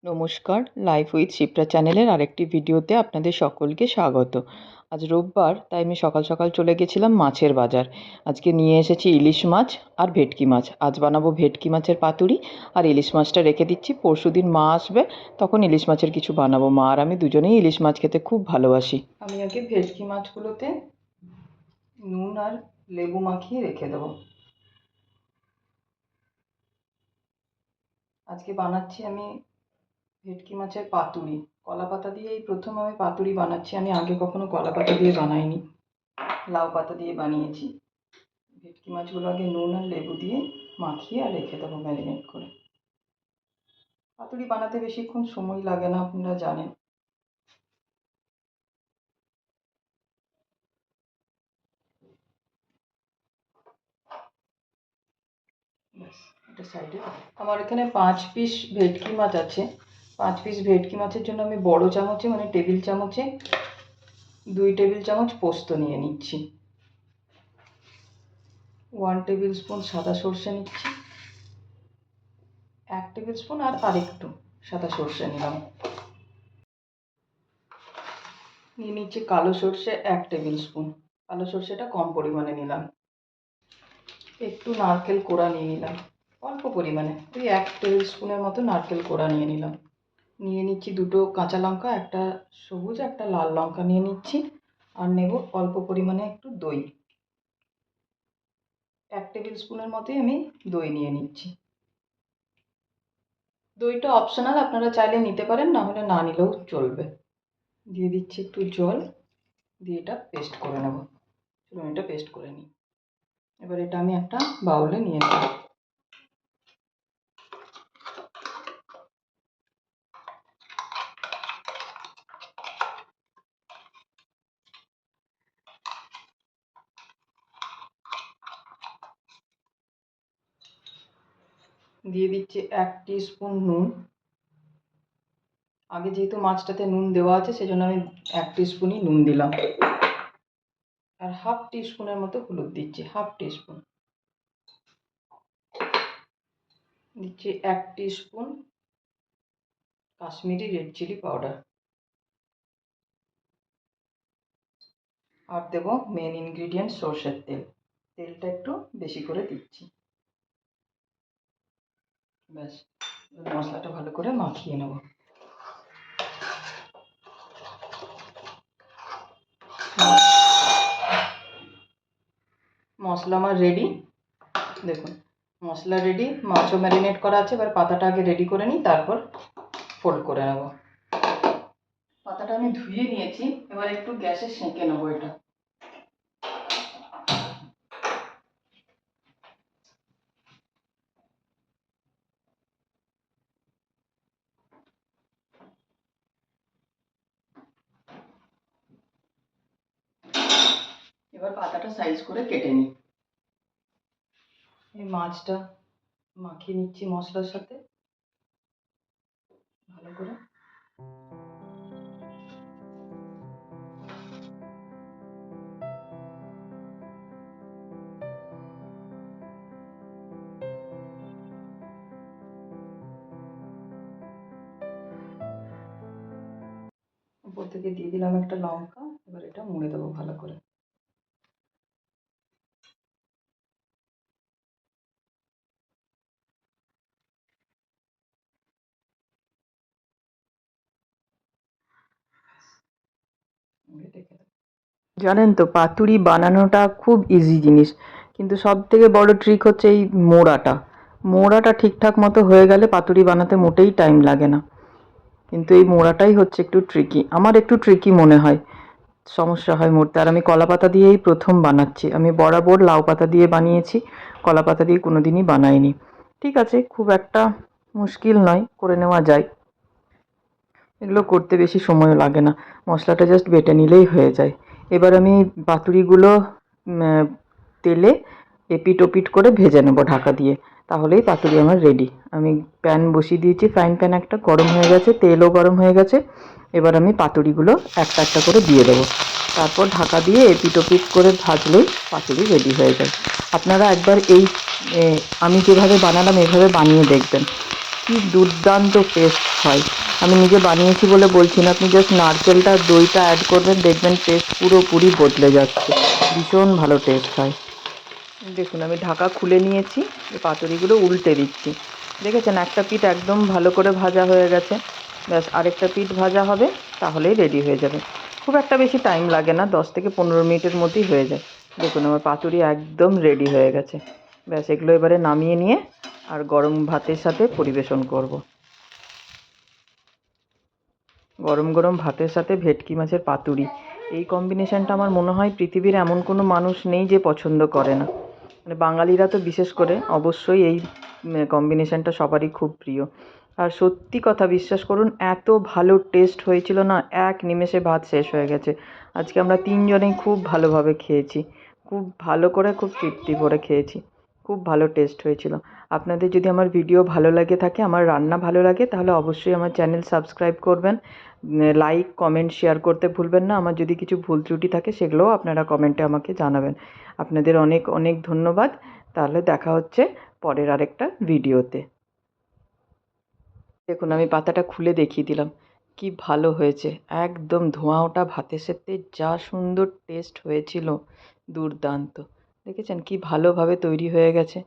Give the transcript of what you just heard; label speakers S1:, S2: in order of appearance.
S1: নমস্কার, life with Shipra চ্যানেলের আরেকটি ভিডিওতে আপনাদের সকলকে স্বাগত। আজ রোববার, তাই আমি সকাল সকাল চলে গেছিলাম মাছের বাজার। আজকে নিয়ে এসেছি ইলিশ মাছ আর ভেটকি মাছ। আজ বানাবো ভেটকি মাছের পাতুরি, আর ইলিশ মাছটা রেখে দিচ্ছি। পরশুদিন মা আসবে, তখন ইলিশ মাছের কিছু বানাবো। মা আর আমি দুজনেই ইলিশ মাছ খেতে খুব ভালোবাসি। আমি আগে ভেটকি মাছগুলোতে নুন আর লেবু মাখিয়ে রেখে দেবো। আজকে বানাচ্ছি আমি ভেটকি মাছের পাতুরি। কলা পাতা দিয়ে এই প্রথম আমি পাতুরি বানাচ্ছি। আমি আগে কখনো কলা পাতা দিয়ে বানাইনি, লাউ পাতা দিয়ে বানিয়েছি। ভেটকি মাছগুলো আগে নুন আর লেবু দিয়ে মাখিয়ে আর রেখে দেবো ম্যারিনেট করে। পাতুরি বানাতে বেশিক্ষণ সময় লাগে না, আপনারা জানেন। এটা সাইডে আমার এখানে 5 পিস ভেটকি মাছ আছে। 5 পিস ভেটকি মাছের জন্য আমি বড় চামচে মানে টেবিল চামচে 2 টেবিল চামচ পোস্ত নিয়ে নিচ্ছি। 1 টেবিল স্পুন সাদা সর্ষে নিচ্ছি। 1 টেবিল স্পুন আর আরেকটু সাদা সর্ষে নিলাম। নিয়ে নিচ্ছি কালো সর্ষে 1 টেবিল স্পুন। কালো সর্ষেটা কম পরিমাণে নিলাম। একটু নারকেল কোড়া নিয়ে নিলাম, অল্প পরিমাণে, ওই 1 টেবিল স্পুনের মতো নারকেল কোড়া নিয়ে নিলাম। নিয়ে নিচ্ছি 2টো কাঁচা লঙ্কা, একটা সবুজ একটা লাল লঙ্কা নিয়ে নিচ্ছি। আর নেব অল্প পরিমাণে একটু দই। 1 টেবিল স্পুনের মতোই আমি দই নিয়ে নিচ্ছি। দইটা অপশনাল, আপনারা চাইলে নিতে পারেন, না হলে না নিলেও চলবে। দিয়ে দিচ্ছি একটু জল, দিয়ে এটা পেস্ট করে নেব। চলুন এটা পেস্ট করে নিই। এবার এটা আমি একটা বাউলে নিয়ে নেব। দিয়ে দিচ্ছি 1 টিস্পুন নুন। আগে যেহেতু মাছটাতে নুন দেওয়া আছে, সেজন্য আমি 1 টিস্পুনই নুন দিলাম। আর হাফ টিস্পুনের মতো হলুদ দিচ্ছি, হাফ টিস্পুন। দিচ্ছি 1 teaspoon Kashmiri red chilli powder. আর দেবো মেন ইনগ্রিডিয়েন্ট সর্ষের তেল। তেলটা একটু বেশি করে দিচ্ছি। ব্যাস, মশলাটা ভালো করে মাখিয়ে নেব। মশলা আমার রেডি, দেখুন মশলা রেডি, মাছও ম্যারিনেট করা আছে। এবার পাতাটা আগে রেডি করে নিই, তারপর ফোল্ড করে নেব। পাতাটা আমি ধুয়ে নিয়েছি, এবার একটু গ্যাসে সেঁকে নেবো এটা। এবার পাতাটা সাইজ করে কেটে নিই। এই মাছটা মাখিয়ে নিচ্ছি মশলার সাথে ভালো করে। উপর থেকে দিয়ে দিলাম একটা লঙ্কা। এবার এটা মুড়ে দেবো ভালো করে। জানেন তো, পাতুরি বানানোটা খুব ইজি জিনিস, কিন্তু সব থেকে বড় ট্রিক হচ্ছে এই মোড়াটা ঠিকঠাক মতো হয়ে গেলে পাতুরি বানাতে মোটেই টাইম লাগে না। কিন্তু এই মোড়াটাই হচ্ছে একটু ট্রিকি, আমার একটু ট্রিকি মনে হয়, সমস্যা হয় মোড়তে। আর আমি কলা পাতা দিয়েই প্রথম বানাচ্ছি। আমি বরাবর লাউ পাতা দিয়ে বানিয়েছি, কলা পাতা দিয়ে কোনো দিনই বানাইনি। ঠিক আছে, খুব একটা মুশকিল নয়, করে নেওয়া যায়। এগুলো করতে বেশি সময়ও লাগে না, মশলাটা জাস্ট বেটে নিলেই হয়ে যায়। এবার আমি পাতুরিগুলো তেলে এপিট ওপিট করে ভেজে নেবো ঢাকা দিয়ে, তাহলেই পাতুরি আমার রেডি। আমি প্যান বসিয়ে দিয়েছি, ফ্রাইং প্যান একটা গরম হয়ে গেছে, তেলও গরম হয়ে গেছে। এবার আমি পাতুরিগুলো একটা একটা করে দিয়ে দেবো, তারপর ঢাকা দিয়ে এপিট ওপিট করে ভাজলেই পাতুরি রেডি হয়ে যায়। আপনারা একবার এই আমি যেভাবে বানালাম এভাবে বানিয়ে দেখবেন। কি দুর্দান্ত টেস্ট হয়। আমি নিজে বানিয়েছি বলে বলছি না, আপনি জাস্ট নারকেলটা আর দইটা অ্যাড করবেন, দেখবেন টেস্ট পুরোপুরি বদলে যাচ্ছে। ভীষণ ভালো টেস্ট হয়। দেখুন আমি ঢাকা খুলে নিয়েছি, এই পাতুরিগুলো উল্টে দিচ্ছি। দেখেছেন একটা পিঠ একদম ভালো করে ভাজা হয়ে গেছে। ব্যাস আরেকটা পিঠ ভাজা হবে, তাহলেই রেডি হয়ে যাবে। খুব একটা বেশি টাইম লাগে না, 10 থেকে 15 মিনিটের মধ্যেই হয়ে যায়। দেখুন আমার পাতুরি একদম রেডি হয়ে গেছে। ব্যাস এগুলো এবারে নামিয়ে নিয়ে আর গরম ভাতের সাথে পরিবেশন করব। গরম গরম ভাতের সাথে ভেটকি মাছের পাতুরি, এই কম্বিনেশনটা আমার মনে হয় পৃথিবীর এমন কোনো মানুষ নেই যে পছন্দ করে না। মানে বাঙালিরা তো বিশেষ করে অবশ্যই এই কম্বিনেশনটা সবারই খুব প্রিয়। আর সত্যি কথা বিশ্বাস করুন, এত ভালো টেস্ট হয়েছিল না, এক নিমেষে ভাত শেষ হয়ে গেছে। আজকে আমরা তিনজনেই খুব ভালোভাবে খেয়েছি, খুব ভালো করে, খুব তৃপ্তি করে খেয়েছি। খুব ভালো টেস্ট হয়েছিল। আপনাদের যদি আমার ভিডিও ভালো লাগে থাকে, আমার রান্না ভালো লাগে, তাহলে অবশ্যই আমার চ্যানেল সাবস্ক্রাইব করবেন। লাইক কমেন্ট শেয়ার করতে ভুলবেন না। আমার যদি কিছু ভুল ত্রুটি থাকে সেগুলোও আপনারা কমেন্টে আমাকে জানাবেন। আপনাদের অনেক অনেক ধন্যবাদ। তাহলে দেখা হচ্ছে পরের আরেকটা ভিডিওতে। দেখুন আমি পাতাটা খুলে দেখিয়ে দিলাম, কি ভালো হয়েছে। একদম ধোঁয়া ওঠা ভাতের সাথে যা সুন্দর টেস্ট হয়েছিল, দুর্দান্ত। দেখেছেন কি ভালোভাবে তৈরি হয়ে গেছে।